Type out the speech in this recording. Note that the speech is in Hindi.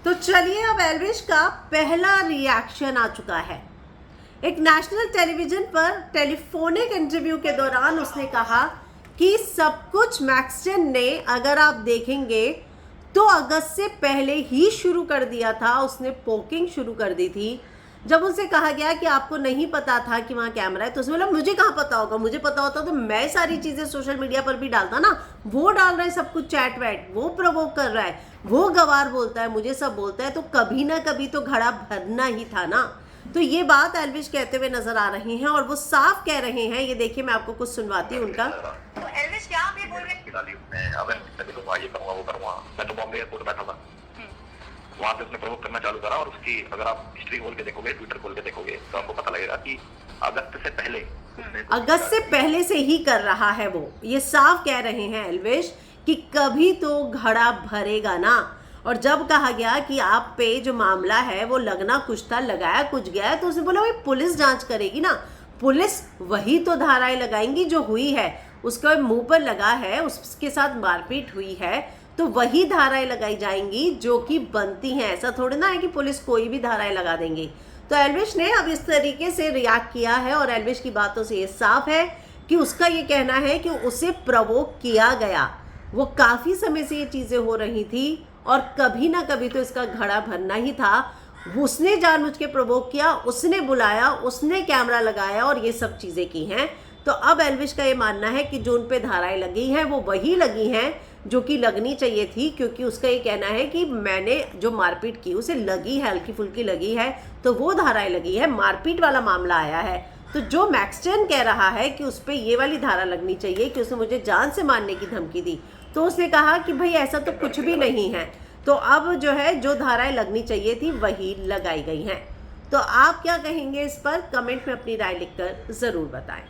तो चलिए अब एल्विश का पहला रिएक्शन आ चुका है। एक नेशनल टेलीविजन पर टेलीफोनिक इंटरव्यू के दौरान उसने कहा कि सब कुछ मैक्सटन ने, अगर आप देखेंगे तो अगस्त से पहले ही शुरू कर दिया था। उसने पोकिंग शुरू कर दी थी। जब उनसे कहा गया कि आपको नहीं पता था कि वहाँ कैमरा है, तो उसने बोला मुझे कहाँ पता होगा, मुझे पता होता तो मैं सारी चीज़ें सोशल मीडिया पर भी डालता ना। वो डाल रहा है सब कुछ चैट वैट, वो प्रवोक कर रहा है, वो गवार बोलता है, मुझे सब बोलता है, तो कभी ना कभी तो घड़ा भरना ही था ना। तो ये बात एल्विश कहते हुए नजर आ रहे हैं और वो साफ कह रहे हैं। ये देखिए, मैं आपको कुछ सुनवाती हूँ उनका। तो एल्विश क्या आप ये बोल रहे मैं तो बॉम्बे एयरपोर्ट बैठा था, वहाँ पे उसने प्रवोक करना चालू करा और उसकी अगर आप हिस्ट्री खोल के देखोगे, ट्विटर खोल के देखोगे, तो आपको पता लगेगा कि अगस्त से पहले से ही कर रहा है वो। ये साफ कह रहे हैं एल्विश कि कभी तो घड़ा भरेगा ना। और जब कहा गया कि आप पे जो मामला है वो लगना कुछ था, लगाया कुछ गया है, तो उसने बोला भाई पुलिस जांच करेगी ना, पुलिस वही तो धाराएं लगाएंगी जो हुई है। उसके मुंह पर लगा है, उसके साथ मारपीट हुई है, तो वही धाराएं लगाई जाएंगी जो कि बनती हैं। ऐसा थोड़ी ना है कि पुलिस कोई भी धाराएं लगा देंगी। तो एल्विश ने अब इस तरीके से रिएक्ट किया है और एल्विश की बातों से ये साफ है कि उसका ये कहना है कि उसे प्रवोक किया गया। वो काफ़ी समय से ये चीज़ें हो रही थी और कभी ना कभी तो इसका घड़ा भरना ही था। उसने जानबूझ के प्रवोक किया, उसने बुलाया, उसने कैमरा लगाया और ये सब चीज़ें की हैं। तो अब एल्विश का ये मानना है कि जो उन पे धाराएं लगी हैं वो वही लगी हैं जो कि लगनी चाहिए थी, क्योंकि उसका ये कहना है कि मैंने जो मारपीट की उसे लगी है, हल्की फुल्की लगी है, तो वो धाराएं लगी है, मारपीट वाला मामला आया है। तो जो मैक्सटन कह रहा है कि उस पर ये वाली धारा लगनी चाहिए कि उसने मुझे जान से मारने की धमकी दी, तो उसने कहा कि भाई ऐसा तो कुछ भी नहीं है। तो अब जो है, जो धाराएं लगनी चाहिए थी वही लगाई गई हैं। तो आप क्या कहेंगे इस पर? कमेंट में अपनी राय लिखकर ज़रूर बताएं।